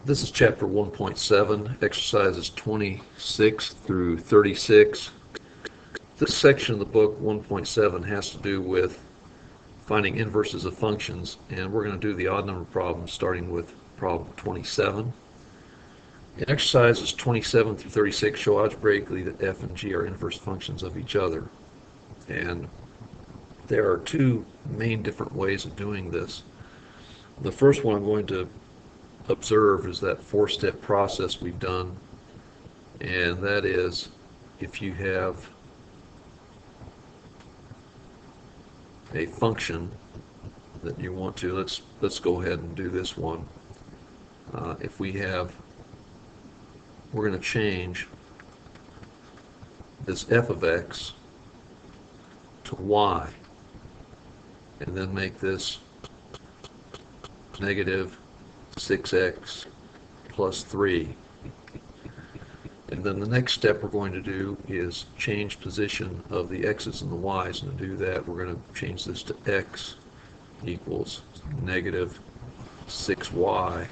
This is chapter 1.7, exercises 26 through 36. This section of the book, 1.7, has to do with finding inverses of functions, and we're going to do the odd number problem starting with problem 27. In exercises 27 through 36, show algebraically that f and g are inverse functions of each other. And there are two main different ways of doing this. The first one I'm going to observe is that four-step process we've done, and that is if you have a function that you want to, let's go ahead and do this one. If we have, we're going to change this f of x to y, and then make this negative 6x plus 3. And then the next step we're going to do is change position of the x's and the y's, and to do that we're going to change this to x equals negative 6y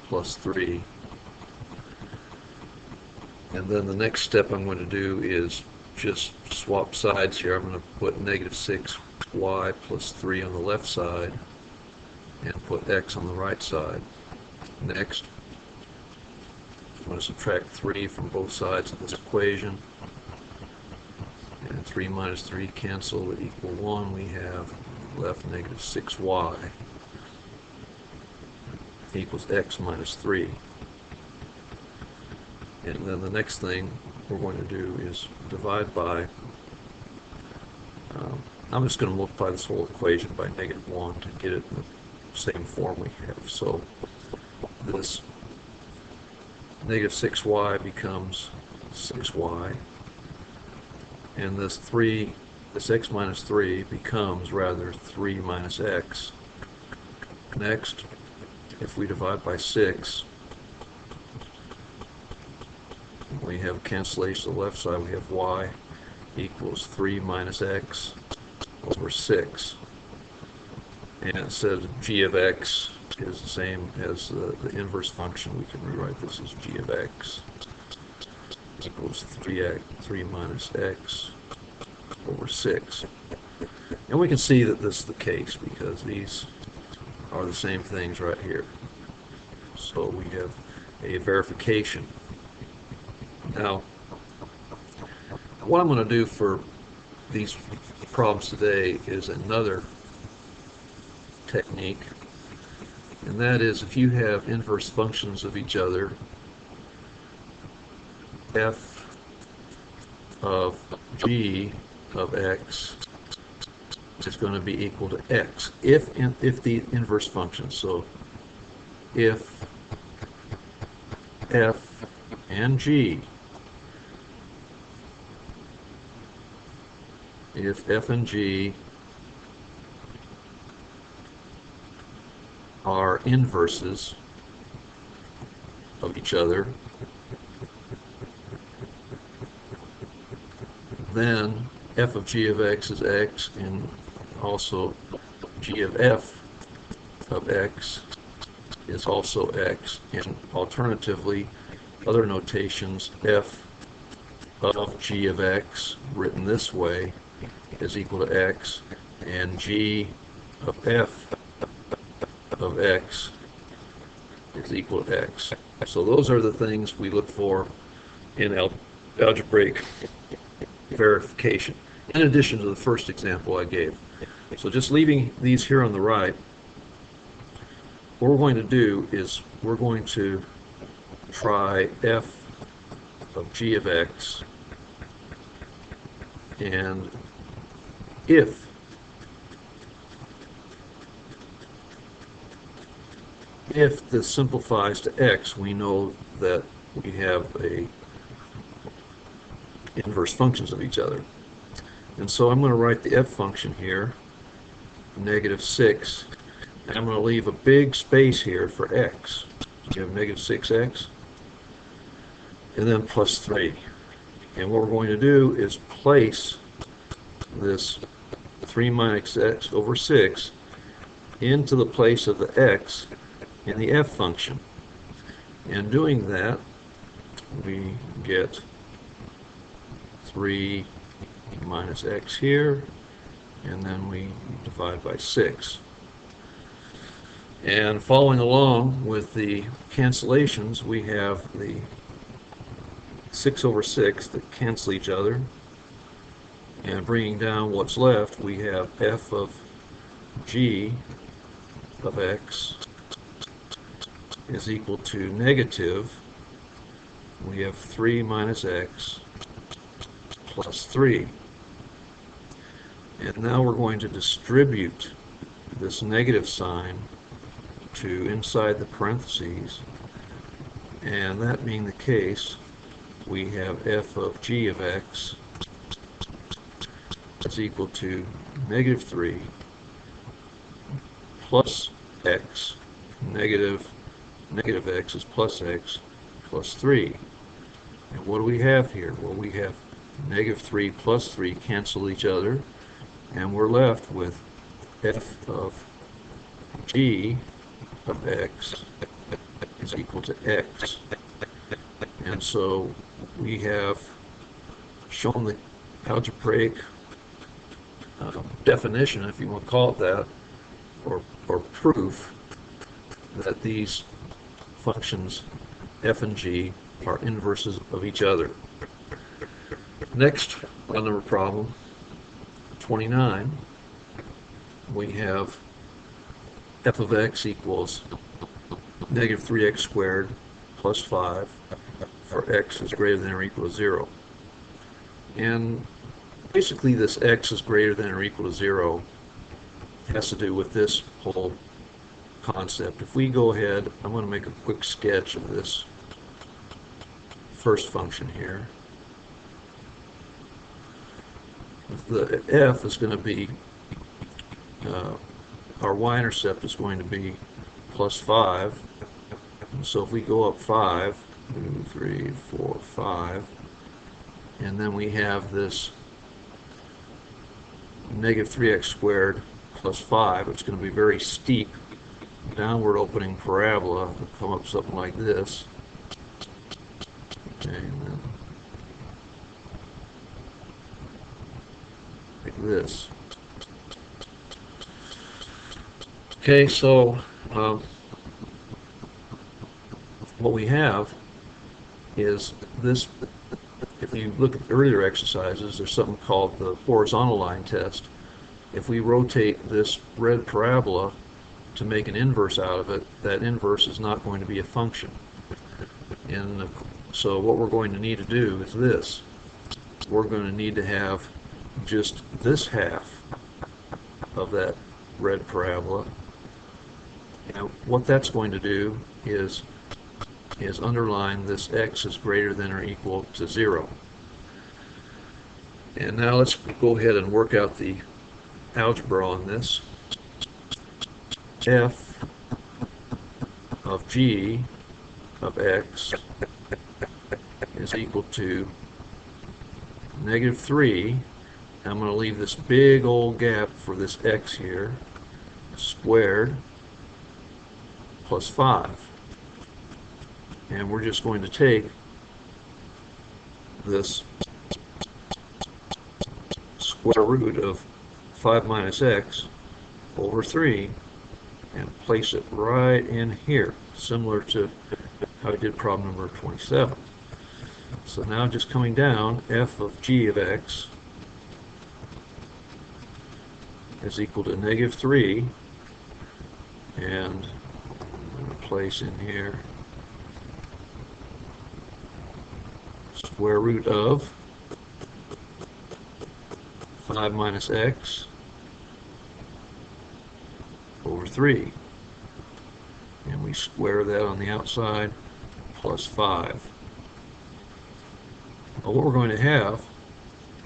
plus 3. And then the next step I'm going to do is just swap sides here. I'm going to put negative 6y plus 3 on the left side and put x on the right side. Next, I'm going to subtract 3 from both sides of this equation. And 3 minus 3 cancel to equal 1. We have left negative 6y equals x minus 3. And then the next thing we're going to do is divide by, I'm just going to multiply this whole equation by negative 1 to get it in the same form we have. So this negative 6y becomes 6y, and this x minus 3 becomes rather 3 minus x. Next, if we divide by 6, we have cancellation on the left side. We have y equals 3 minus x over 6. And it says g of x is the same as the inverse function. We can rewrite this as g of x equals 3 minus x over 6. And we can see that this is the case because these are the same things right here. So we have a verification. Now, what I'm going to do for these problems today is another technique, and that is if you have inverse functions of each other, f of g of x is going to be equal to x if the inverse function. So if f and g, if f and g are inverses of each other, then f of g of x is x, and also g of f of x is also x, and alternatively, other notations, f of g of x, written this way, is equal to x, and g of f of x is equal to x. So those are the things we look for in algebraic verification, in addition to the first example I gave. So just leaving these here on the right, what we're going to do is we're going to try f of g of x, and if this simplifies to x, we know that we have a inverse functions of each other. And so I'm going to write the f function here, negative 6, and I'm going to leave a big space here for x. So you have negative 6x, and then plus 3. And what we're going to do is place this 3 minus x over 6 into the place of the x in the f function. And doing that, we get 3 minus x here, and then we divide by 6. And following along with the cancellations, we have the 6 over 6 that cancel each other. And bringing down what's left, we have f of g of x is equal to negative. We have 3 minus x plus 3. And now we're going to distribute this negative sign to inside the parentheses. And that being the case, we have f of g of x is equal to negative 3 plus x. Negative x is plus x plus 3. And what do we have here? Well, we have negative 3 plus 3 cancel each other, and we're left with f of g of x is equal to x. And so we have shown the algebraic definition, if you want to call it that, or proof that these functions f and g are inverses of each other. Next on the problem, 29, we have f of x equals negative 3x squared plus 5 for x is greater than or equal to 0. And basically this x is greater than or equal to 0 has to do with this whole concept. If we go ahead, I'm going to make a quick sketch of this first function here. The f is going to be, our y-intercept is going to be plus 5. And so if we go up 5, 2, 3, 4, 5, and then we have this negative 3x squared plus 5, it's going to be very steep downward opening parabola. It'll come up something like this. Okay, and then like this. Okay, so what we have is this. If you look at earlier exercises, there's something called the horizontal line test. If we rotate this red parabola to make an inverse out of it, that inverse is not going to be a function. And so what we're going to need to do is this. We're going to need to have just this half of that red parabola. And what that's going to do is underline this x is greater than or equal to 0. And now let's go ahead and work out the algebra on this. F of g of x is equal to negative 3. I'm going to leave this big old gap for this x here, squared plus 5. And we're just going to take this square root of 5 minus x over 3 and place it right in here, similar to how I did problem number 27. So now just coming down, f of g of x is equal to negative 3, and I'm going to place in here square root of 5 minus x over 3. And we square that on the outside, plus 5. Well, what we're going to have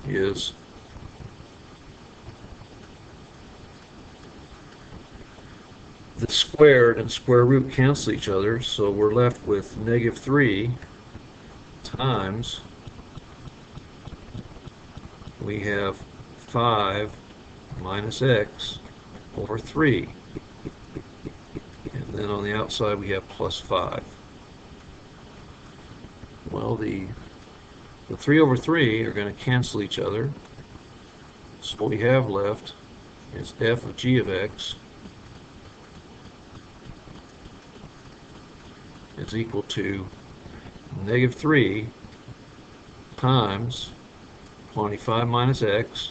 is the squared and square root cancel each other, so we're left with negative 3 times, we have 5 minus x over 3. And then on the outside we have plus 5. Well, the 3 over 3 are going to cancel each other. So what we have left is f of g of x is equal to negative 3 times quantity 5 minus x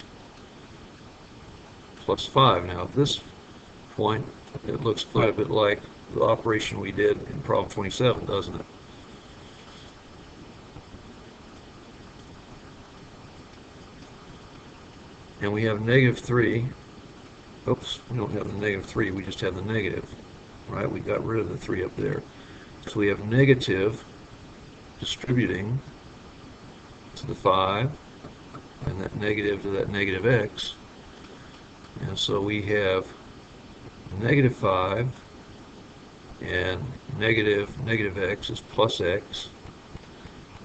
plus 5. Now at this point, it looks quite a bit like the operation we did in problem 27, doesn't it? And we have negative 3. Oops, we don't have the negative 3, we just have the negative, right? We got rid of the 3 up there. So we have negative distributing to the 5, and that negative to that negative x. And so we have negative 5, and negative x is plus x.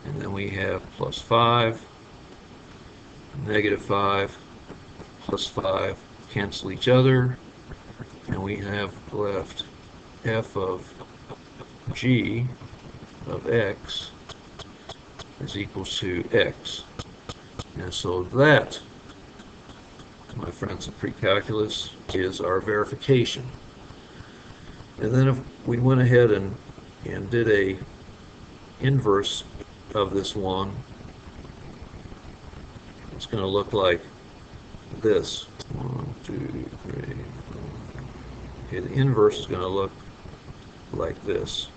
And then we have plus 5, negative 5, plus 5 cancel each other, and we have left f of g of x is equals to x. And so that, my friends of precalculus, is our verification. And then if we went ahead and did a inverse of this one, it's going to look like this. 1, 2, 3, 4. Okay, the inverse is going to look like this.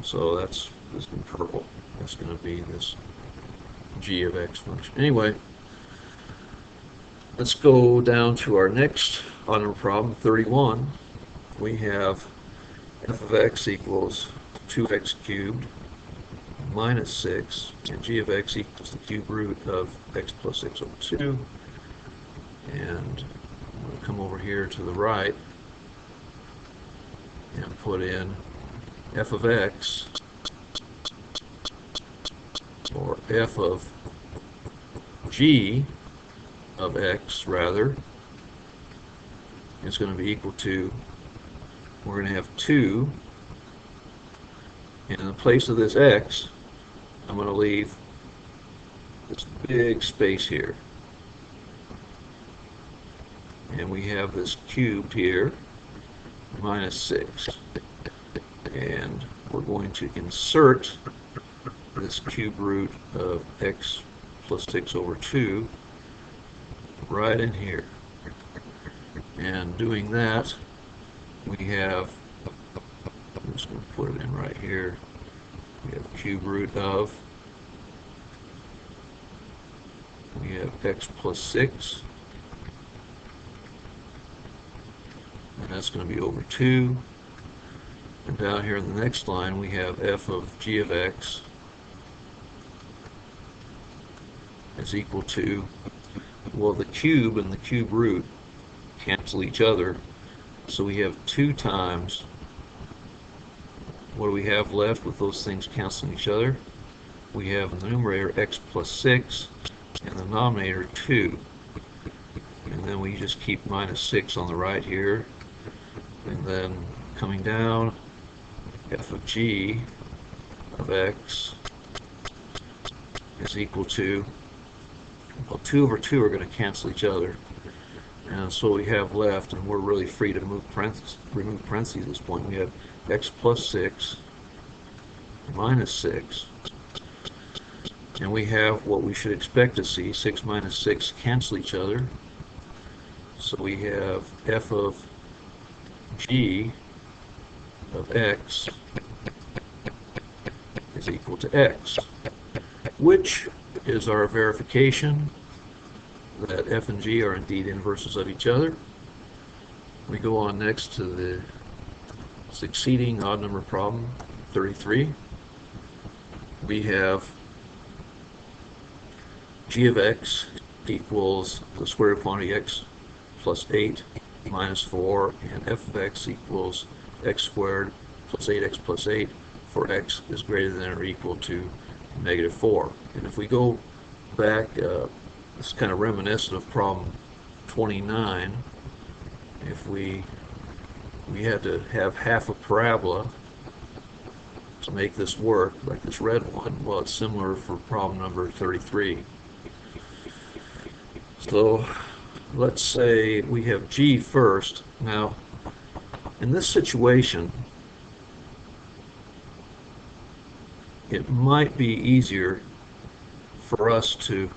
So that's this in purple. That's going to be this g of x function. Anyway, let's go down to our next odd-number problem, 31. We have f of x equals 2x cubed minus 6, and g of x equals the cube root of x plus x over 2. And I'm going to come over here to the right and put in f of x, or f of g of x, rather, is going to be equal to, we're going to have 2, and in the place of this x, I'm going to leave this big space here. And we have this cubed here, minus 6. And we're going to insert this cube root of x plus 6 over 2 right in here. And doing that, we have, I'm just going to put it in right here, we have cube root of, we have x plus 6, and that's going to be over 2. And down here in the next line, we have f of g of x is equal to, well, the cube and the cube root cancel each other, so we have 2 times, what do we have left with those things canceling each other? We have in the numerator x plus 6, and the denominator 2. And then we just keep minus 6 on the right here. And then coming down, f of g of x is equal to, well, 2 over 2 are going to cancel each other. And so we have left, and we're really free to remove parentheses at this point. We have x plus 6 minus 6. And we have what we should expect to see. 6 minus 6 cancel each other. So we have f of g of x is equal to x, which is our verification that f and g are indeed inverses of each other. We go on next to the succeeding odd number problem, 33. We have g of x equals the square root of quantity x plus 8 minus 4, and f of x equals x squared plus 8x plus 8 for x is greater than or equal to negative 4. And if we go back, it's kind of reminiscent of problem 29. If we had to have half a parabola, to make this work, like this red one? Well, it's similar for problem number 33. So let's say we have G first. Now, in this situation, it might be easier for us to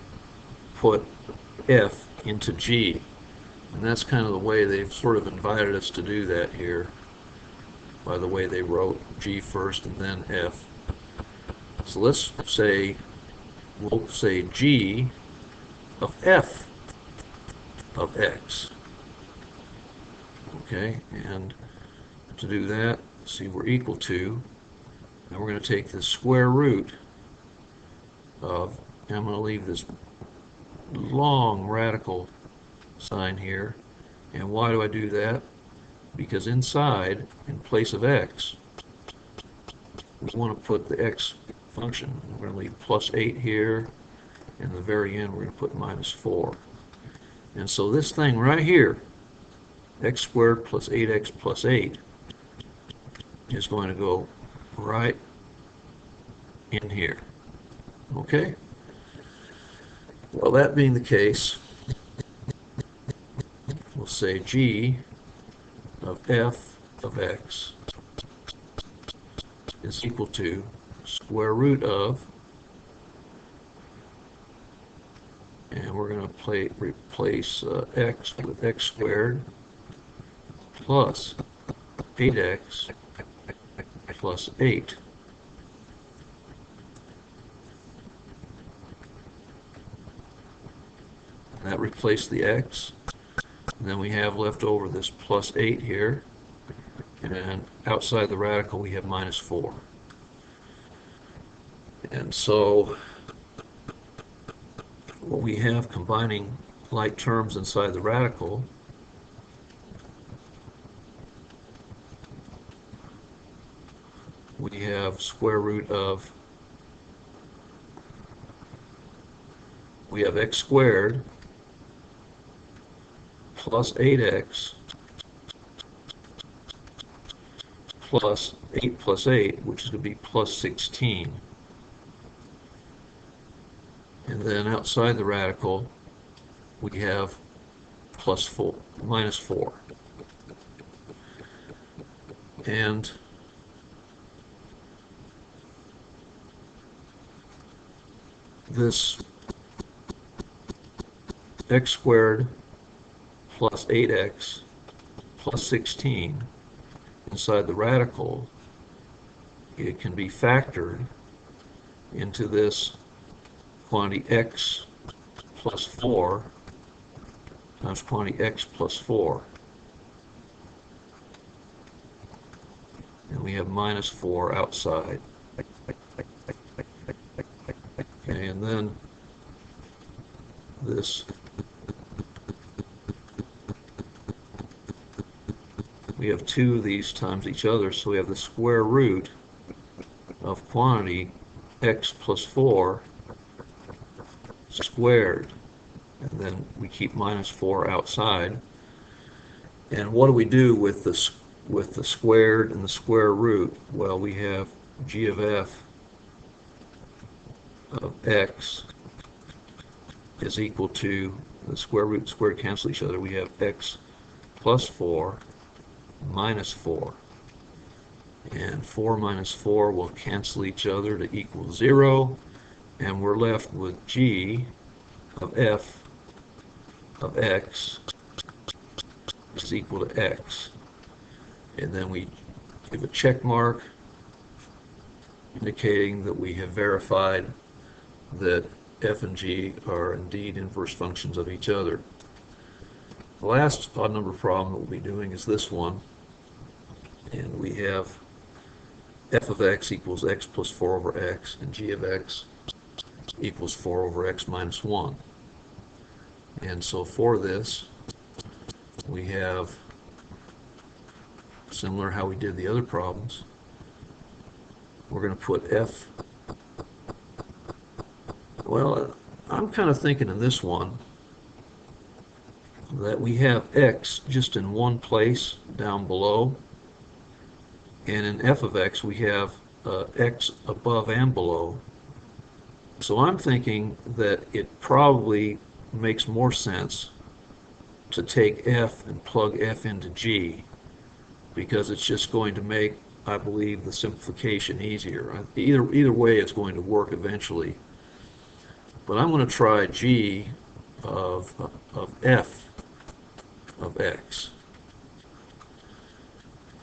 put F into G. And that's kind of the way they've sort of invited us to do that here, by the way they wrote G first and then F. So let's say, we'll say G of F of X. Okay, and to do that, see, we're equal to, and we're going to take the square root of, and I'm going to leave this long radical sign here. And why do I do that? Because inside, in place of x, we want to put the x function. We're going to leave plus 8 here, and at the very end we're going to put minus 4. And so this thing right here, x squared plus 8x plus 8, is going to go right in here. Okay? Well, that being the case, we'll say G of F of X is equal to square root of, and we're going to replace x with x squared plus 8x plus 8. And that replaced the x. And then we have left over this plus 8 here, and outside the radical we have minus 4. And so what we have combining like terms inside the radical, we have square root of, we have x squared plus 8x plus 8 plus 8, which is going to be plus 16. And then outside the radical, we have plus 4, minus 4. And this x squared plus 8x plus 16 inside the radical, it can be factored into this quantity x plus 4 times quantity x plus 4. And we have minus 4 outside. Okay, and then this, we have two of these times each other, so we have the square root of quantity x plus 4 squared, and then we keep minus 4 outside. And what do we do with the squared and the square root? Well, we have g of f of x is equal to, the square root and square cancel each other, we have x plus 4 minus 4. And 4 minus 4 will cancel each other to equal 0, and we're left with g of f of x is equal to x. And then we give a check mark indicating that we have verified that f and g are indeed inverse functions of each other. The last odd number problem that we'll be doing is this one, and we have f of x equals x plus 4 over x, and g of x equals 4 over x minus 1. And so for this, we have, similar how we did the other problems, we're going to put f, well, I'm kind of thinking in this one that we have x just in one place down below, and in f of x we have x above and below. So I'm thinking that it probably makes more sense to take f and plug f into g, because it's just going to make, I believe, the simplification easier. Either way, it's going to work eventually. But I'm going to try g of f of x.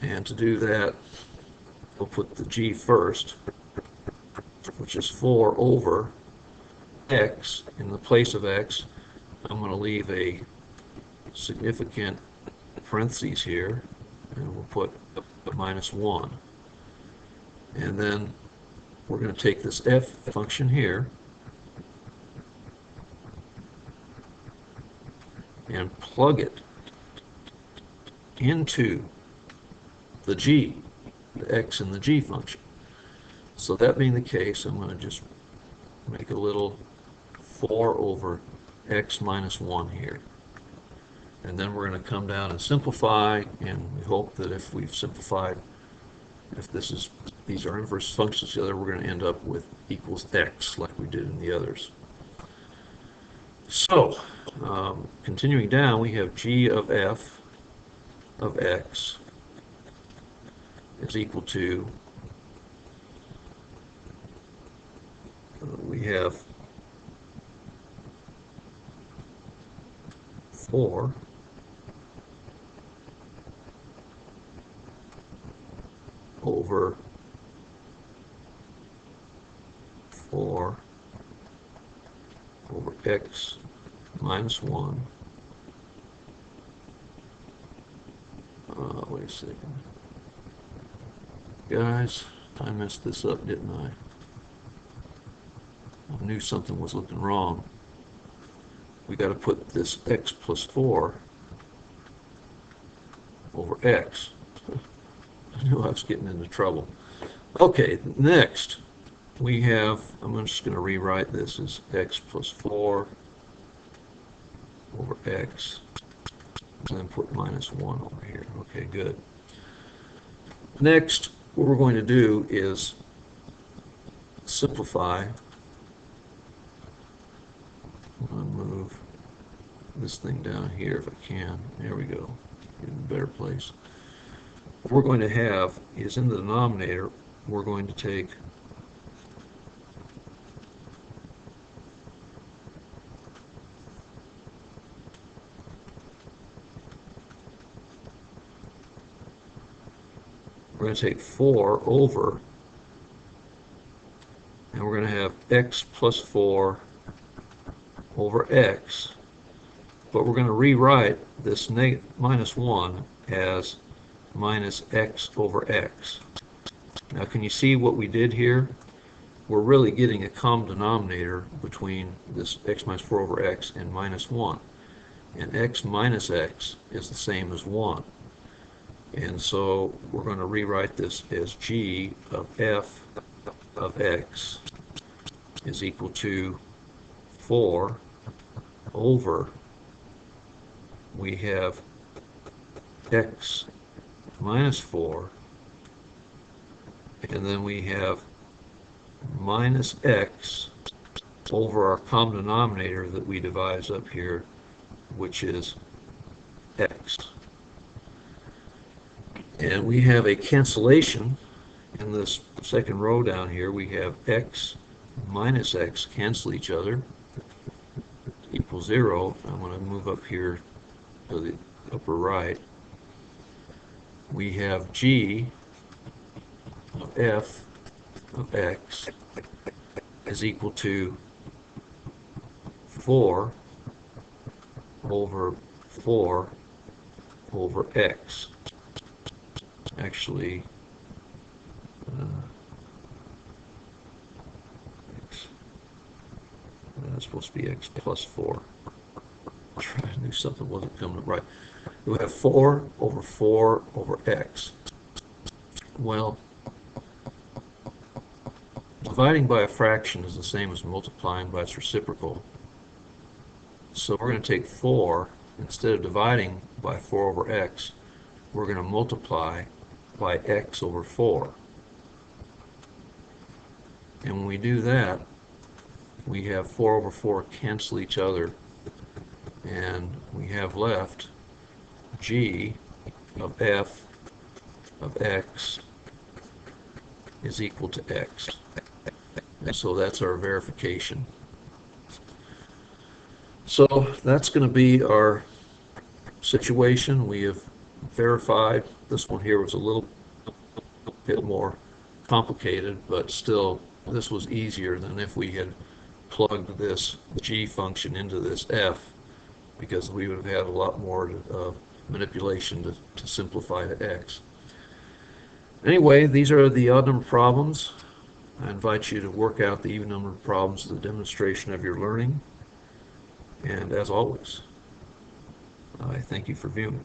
And to do that, we'll put the g first, which is 4 over x. In the place of x, I'm going to leave a significant parentheses here, and we'll put a minus 1. And then we're going to take this f function here and plug it into the g, the x in the g function. So that being the case, I'm going to just make a little 4 over x minus 1 here. And then we're going to come down and simplify, and we hope that if we've simplified, if these are inverse functions together, we're going to end up with equals x like we did in the others. So, continuing down, we have g of f of x is equal to, we have 4 over 4 over x minus 1. Wait a second. Guys, I messed this up, didn't I? I knew something was looking wrong. We got to put this x plus 4 over x. I knew I was getting into trouble. Okay, next we have, I'm just going to rewrite this as x plus 4 over x, and then put minus 1 over here. Okay, good. Next, what we're going to do is simplify. I'm going to move this thing down here if I can. There we go. Get in a better place. What we're going to have is, in the denominator, we're going to take we're going to take 4 over, and we're going to have x plus 4 over x, but we're going to rewrite this minus 1 as minus x over x. Now, can you see what we did here? We're really getting a common denominator between this x minus 4 over x and minus 1. And x minus x is the same as 1. And so we're going to rewrite this as g of f of x is equal to 4 over, we have x minus 4, and then we have minus x over our common denominator that we devise up here, which is x. And we have a cancellation in this second row down here. We have x minus x cancel each other, equals 0. I'm going to move up here to the upper right. We have g of f of x is equal to 4 over 4 over x. Actually, that's supposed to be x plus 4. I knew something wasn't coming up right. We have 4 over x. Well, dividing by a fraction is the same as multiplying by its reciprocal. So we're going to take 4, instead of dividing by 4 over x, we're going to multiply by x over 4. And when we do that, we have 4 over 4 cancel each other, and we have left g of f of x is equal to x. And so that's our verification. So that's going to be our situation. We have verified. This one here was a little bit more complicated, but still this was easier than if we had plugged this g function into this f, because we would have had a lot more manipulation to simplify to x. Anyway, these are the odd number problems. I invite you to work out the even number problems as a demonstration of your learning. And as always, I thank you for viewing.